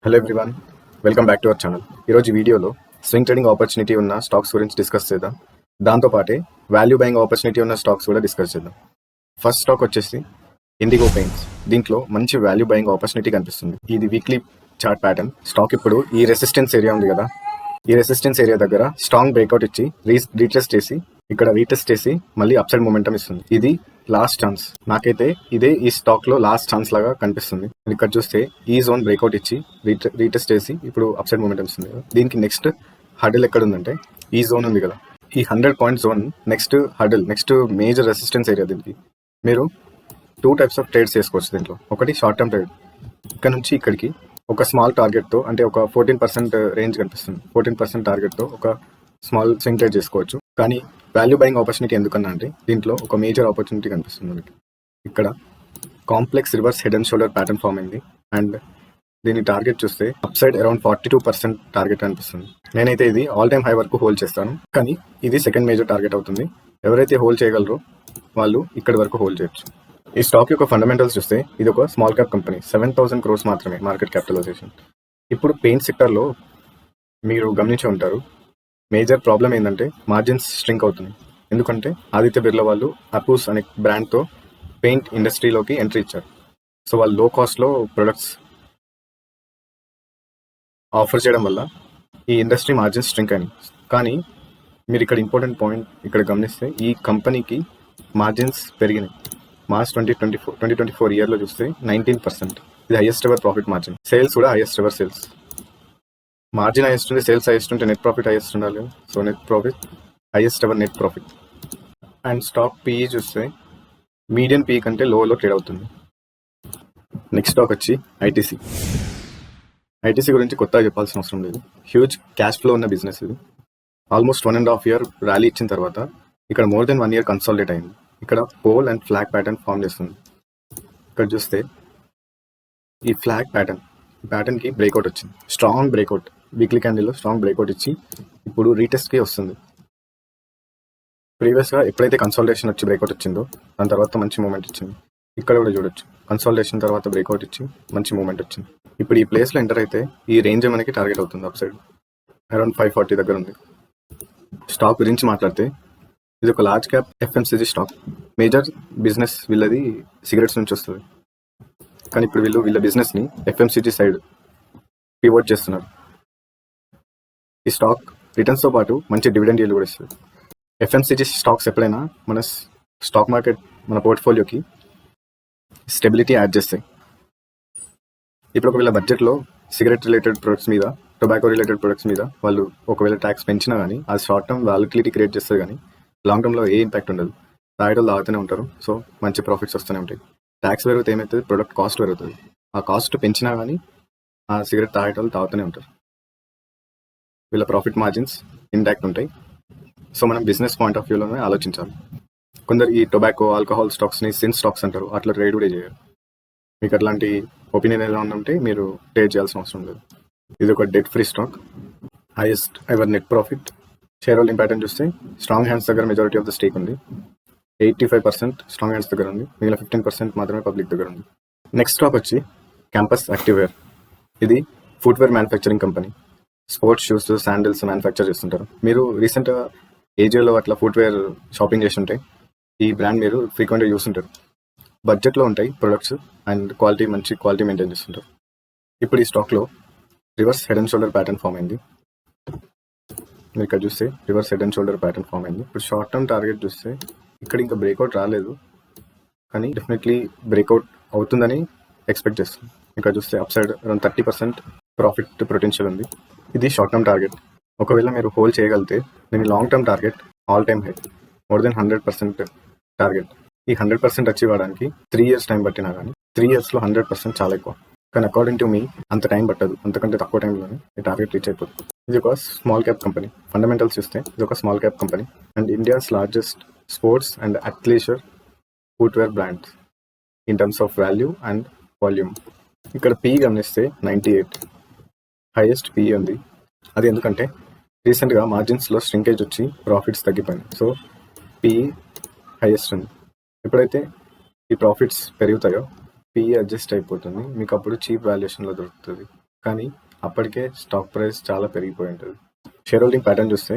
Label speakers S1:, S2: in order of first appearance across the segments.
S1: Hello everyone, welcome back to our channel. ఈరోజు వీడియోలో swing trading opportunity ఉన్న stocks గురించి డిస్కస్ చేద్దాం. దాంతోపాటే వాల్యూ బయింగ్ ఆపర్చునిటీ ఉన్న స్టాక్స్ కూడా డిస్కస్ చేద్దాం. ఫస్ట్ స్టాక్ వచ్చేసి ఇండిగో పెయింట్స్. దీంట్లో మంచి వాల్యూ బయింగ్ ఆపర్చునిటీ కనిపిస్తుంది. ఇది వీక్లీ చార్ట్ ప్యాటర్న్. స్టాక్ ఇప్పుడు ఈ రెసిస్టెన్స్ ఏరియా ఉంది కదా, ఈ రెసిస్టెన్స్ ఏరియా దగ్గర స్ట్రాంగ్ బ్రేక్అవుట్ ఇచ్చి రీటెస్ట్ చేసి ఇక్కడ రీటెస్ట్ చేసి మళ్ళీ అప్సైడ్ మొమెంటం ఇస్తుంది. ఇది లాస్ట్ ఛాన్స్. నాకైతే ఇదే ఈ స్టాక్ లో లాస్ట్ ఛాన్స్ లాగా కనిపిస్తుంది. ఇక్కడ చూస్తే ఈ జోన్ బ్రేక్అవుట్ ఇచ్చి రీటెస్ట్ చేసి ఇప్పుడు అప్సైడ్ మొమెంటం ఇస్తుంది. దీనికి నెక్స్ట్ హర్డిల్ ఎక్కడ ఉందంటే ఈ జోన్ ఉంది కదా, ఈ 100 point zone next hurdle, next major resistance area. దీనికి మీరు 2 టైప్స్ ఆఫ్ ట్రేడ్స్ చేసుకోవచ్చు. దీంట్లో ఒకటి షార్ట్ టర్మ్ ట్రేడ్. ఇక్కడ నుంచి ఇక్కడికి ఒక స్మాల్ టార్గెట్తో, అంటే ఒక 14% రేంజ్ కనిపిస్తుంది. 14% టార్గెట్తో ఒక స్మాల్ స్వింగ్ ట్రేడ్ చేసుకోవచ్చు. కానీ వాల్యూ బయింగ్ ఆపర్చునిటీ ఎందుకన్నా అంటే దీంట్లో ఒక మేజర్ ఆపర్చునిటీ కనిపిస్తుంది మనకి. ఇక్కడ complex reverse head and shoulder pattern form అయింది అండ్ దీని టార్గెట్ చూస్తే అప్ సైడ్ అరౌండ్ 42% టార్గెట్ కనిపిస్తుంది. నేనైతే ఇది ఆల్ టైమ్ హై వరకు హోల్డ్ చేస్తాను, కానీ ఇది సెకండ్ మేజర్ టార్గెట్ అవుతుంది. ఎవరైతే హోల్డ్ చేయగలరో వాళ్ళు ఇక్కడి వరకు హోల్డ్ చేయొచ్చు. ఈ స్టాక్ యొక్క ఫండమెంటల్స్ చూస్తే ఇది ఒక స్మాల్ క్యాప్ కంపెనీ, 7,000 crores మాత్రమే మార్కెట్ క్యాపిటలైజేషన్. ఇప్పుడు పెయింట్ సెక్టర్లో మీరు గమనించి ఉంటారు, మేజర్ ప్రాబ్లం ఏంటంటే మార్జిన్స్ స్ట్రింక్ అవుతుంది. ఎందుకంటే ఆదిత్య బిర్లా వాళ్ళు అపూస్ అనే బ్రాండ్తో పెయింట్ ఇండస్ట్రీలోకి ఎంట్రీ ఇచ్చారు. సో వాళ్ళు లో కాస్ట్లో ప్రొడక్ట్స్ ఆఫర్ చేయడం వల్ల ఈ ఇండస్ట్రీ మార్జిన్స్ స్ట్రింక్ అయినాయి. కానీ మీరు ఇక్కడ ఇంపార్టెంట్ పాయింట్ ఇక్కడ గమనిస్తే ఈ కంపెనీకి మార్జిన్స్ పెరిగినాయి. మార్చ్ 2024 ఇయర్లో చూస్తే 19%. ఇది highest ever profit margin. Sales కూడా highest ever sales. Margin highest ఉంది, సేల్స్ హైయెస్ట్ ఉంటే నెట్ ప్రాఫిట్ హైయెస్ట్ ఉండాలి. So net profit highest ever net profit. And stock PE చూస్తే మీడియం పీఈ కంటే లోలో ట్రేడ్ అవుతుంది. నెక్స్ట్ స్టాక్ వచ్చి ఐటీసీ. ఐటీసీ గురించి కొత్తగా చెప్పాల్సిన అవసరం లేదు. హ్యూజ్ క్యాష్ ఫ్లో ఉన్న బిజినెస్ ఇది. ఆల్మోస్ట్ 1.5 year ర్యాలీ ఇచ్చిన తర్వాత ఇక్కడ మోర్ దెన్ 1 year కన్సాలిడేట్ అయింది. ఇక్కడ pole and flag pattern form చేస్తుంది. ఇక్కడ చూస్తే ఈ ఫ్లాగ్ ప్యాటర్న్కి బ్రేక్అవుట్ వచ్చింది, స్ట్రాంగ్ బ్రేక్అవుట్. వీక్లీ క్యాండిల్లో స్ట్రాంగ్ బ్రేక్అవుట్ ఇచ్చి ఇప్పుడు రీటెస్ట్కి వస్తుంది. ప్రీవియస్గా ఎప్పుడైతే కన్సాలిడేషన్ వచ్చి బ్రేక్అవుట్ వచ్చిందో దాని తర్వాత మంచి మూమెంట్ ఇచ్చింది. ఇక్కడ కూడా చూడొచ్చు, కన్సాలిడేషన్ తర్వాత బ్రేక్అవుట్ ఇచ్చి మంచి మూమెంట్ వచ్చింది. ఇప్పుడు ఈ ప్లేస్లో ఎంటర్ అయితే ఈ రేంజ్ మనకి టార్గెట్ అవుతుంది. అప్ సైడ్ అరౌండ్ 540 దగ్గర ఉంది. స్టాక్ గురించి మాట్లాడితే ఇది ఒక large cap FMCG stock. Major business వీళ్ళది సిగరెట్స్ నుంచి వస్తుంది, కానీ ఇప్పుడు వీళ్ళ బిజినెస్ని ఎఫ్ఎంసీజీ సైడ్ పివోట్ చేస్తున్నారు. ఈ స్టాక్ రిటర్న్స్తో పాటు మంచి డివిడెండ్ yield కూడా ఇస్తుంది. ఎఫ్ఎంసీజీ స్టాక్స్ ఎప్పుడైనా మన స్టాక్ మార్కెట్, మన పోర్ట్ఫోలియోకి స్టెబిలిటీ యాడ్ చేస్తాయి. ఇప్పుడు ఒకవేళ బడ్జెట్లో సిగరెట్ రిలేటెడ్ ప్రొడక్ట్స్ మీద, టొబాకో రిలేటెడ్ ప్రొడక్ట్స్ మీద వాళ్ళు ఒకవేళ ట్యాక్స్ పెంచినా కానీ అది షార్ట్ టర్మ్ వాలిటిలిటీ క్రియేట్ చేస్తుంది, కానీ లాంగ్ టర్మ్లో ఏ ఇంపాక్ట్ ఉండదు. తాగేటోళ్ళు తాగుతూనే ఉంటారు, సో మంచి ప్రాఫిట్స్ వస్తూనే ఉంటాయి. ట్యాక్స్ పెరిగితే ఏమవుతుంది, ప్రొడక్ట్ కాస్ట్ పెరుగుతుంది. ఆ కాస్ట్ పెంచినా కానీ ఆ సిగరెట్ తాగేటోళ్ళు తాగుతూనే ఉంటారు. వీళ్ళ ప్రాఫిట్ మార్జిన్స్ ఇంటాక్ట్ ఉంటాయి. సో మనం బిజినెస్ పాయింట్ ఆఫ్ వ్యూలోనే ఆలోచించాలి. కొందరు ఈ టొబాకో, ఆల్కహాల్ స్టాక్స్ని సిన్ స్టాక్స్ అంటారు, అట్లా ట్రేడ్ కూడా చేయరు. మీకు అట్లాంటి ఒపీనియన్ ఎలా ఉందంటే మీరు ట్రేడ్ చేయాల్సిన అవసరం లేదు. ఇది ఒక debt free stock, highest ever net profit. Share holding pattern చూస్తే స్ట్రాంగ్ హ్యాండ్స్ దగ్గర మెజారిటీ ఆఫ్ ద స్టేక్ ఉంది. 85% స్ట్రాంగ్ హ్యాండ్స్ దగ్గర ఉంది, మిగిలిన 15% మాత్రమే పబ్లిక్ దగ్గర ఉంది. నెక్స్ట్ స్టాక్ వచ్చి క్యాంపస్ యాక్టివ్వేర్. ఇది footwear manufacturing company. Sports shoes, sandals manufacture చేస్తుంటారు. మీరు రీసెంట్గా ఏజియోలో అట్లా ఫుట్వేర్ షాపింగ్ చేసి ఉంటే ఈ బ్రాండ్ మీరు ఫ్రీక్వెంట్గా చూస్తుంటారు. బడ్జెట్లో ఉంటాయి ప్రొడక్ట్స్ అండ్ క్వాలిటీ, మంచి క్వాలిటీ మెయింటైన్ చేస్తుంటారు. ఇప్పుడు ఈ స్టాక్లో reverse head and shoulder pattern form అయింది. మీరు ఇక్కడ చూస్తే reverse head and shoulder pattern form అయింది. ఇప్పుడు షార్ట్ టర్మ్ టార్గెట్ చూస్తే ఇక్కడ ఇంకా బ్రేక్అవుట్ రాలేదు, కానీ డెఫినెట్లీ బ్రేక్అవుట్ అవుతుందని ఎక్స్పెక్ట్ చేస్తుంది. ఇక్కడ చూస్తే upside around 30% profit potential ఉంది. ఇది షార్ట్ టర్మ్ టార్గెట్. ఒకవేళ మీరు హోల్డ్ చేయగలిగితే దీని long term target all time high, more than 100% target. ఈ 100% అచీవ్ అవ్వడానికి 3 years టైం పట్టినా కానీ 3 yearsలో 100% చాలా ఎక్కువ. కానీ అకార్డింగ్ టు మీ అంత టైం పట్టదు, అంతకంటే తక్కువ టైంలోనే ఈ టార్గెట్ రీచ్ అయిపోతుంది. ఇది ఒక స్మాల్ క్యాప్ కంపెనీ. ఫండమెంటల్స్ చూస్తే ఇది ఒక small cap company and India's largest sports and athleisure footwear brand in terms of value and volume. ఇక్కడ పీ గమనిస్తే 98 హైయెస్ట్ పీ ఉంది. అది ఎందుకంటే రీసెంట్గా మార్జిన్స్లో స్ట్రింకేజ్ వచ్చి ప్రాఫిట్స్ తగ్గిపోయింది. సో పీ హైయెస్ట్ ఉంది. ఎప్పుడైతే ఈ ప్రాఫిట్స్ పెరుగుతాయో పిఈ అడ్జస్ట్ అయిపోతుంది, మీకు అప్పుడు చీప్ వాల్యుయేషన్లో దొరుకుతుంది. కానీ అప్పటికే స్టాక్ ప్రైస్ చాలా పెరిగిపోయి ఉంటుంది. షేర్ హోల్డింగ్ ప్యాటర్న్ చూస్తే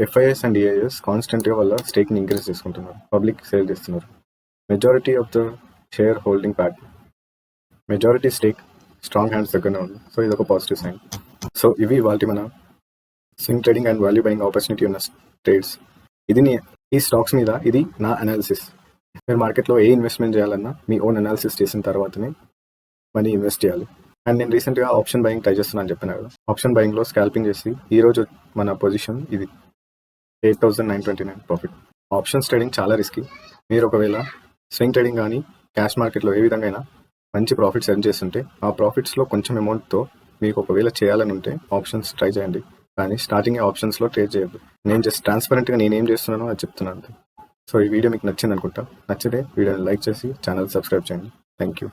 S1: ఎఫ్ఐఎస్ అండ్ ఈఐఎస్ కాన్స్టెంట్గా వాళ్ళ స్టేక్ని ఇంక్రీజ్ చేసుకుంటున్నారు, పబ్లిక్ సేల్ చేస్తున్నారు. Majority of the share holding pattern, majority stake strong hands దగ్గరనే ఉంది. సో ఇది ఒక పాజిటివ్ సైన్. సో ఇవి వాటి మన swing trading and value buying opportunity ఉన్న ట్రేడ్స్. ఈ స్టాక్స్ మీద ఇది నా అనాలిసిస్. మీరు మార్కెట్లో ఏ ఇన్వెస్ట్మెంట్ చేయాలన్నా మీ ఓన్ అనాలిసిస్ చేసిన తర్వాతనే మనీ ఇన్వెస్ట్ చేయాలి. అండ్ నేను రీసెంట్గా ఆప్షన్ బయింగ్ ట్రై చేస్తున్నాను చెప్పాను కదా. ఆప్షన్ బయింగ్లో స్కాల్పింగ్ చేసి ఈరోజు మన పొజిషన్ ఇది 8,929 ప్రాఫిట్. ఆప్షన్స్ ట్రేడింగ్ చాలా రిస్కీ. మీరు ఒకవేళ స్వింగ్ ట్రేడింగ్ కానీ క్యాష్ మార్కెట్లో ఏ విధంగా అయినా మంచి ప్రాఫిట్స్ ఎర్న్ చేస్తుంటే ఆ ప్రాఫిట్స్లో కొంచెం అమౌంట్తో మీకు ఒకవేళ చేయాలని ఉంటే ఆప్షన్స్ ట్రై చేయండి. కానీ స్టార్టింగ్ ఆప్షన్స్లో ట్రేడ్ చేయొద్దు. నేను జస్ట్ ట్రాన్స్పరెంట్గా నేనేం చేస్తున్నానో అది చెప్తున్నాను. సో ఈ వీడియో మీకు నచ్చింది అనుకుంటా. నచ్చితే వీడియోని లైక్ చేసి ఛానల్ సబ్స్క్రైబ్ చేయండి. Thank you.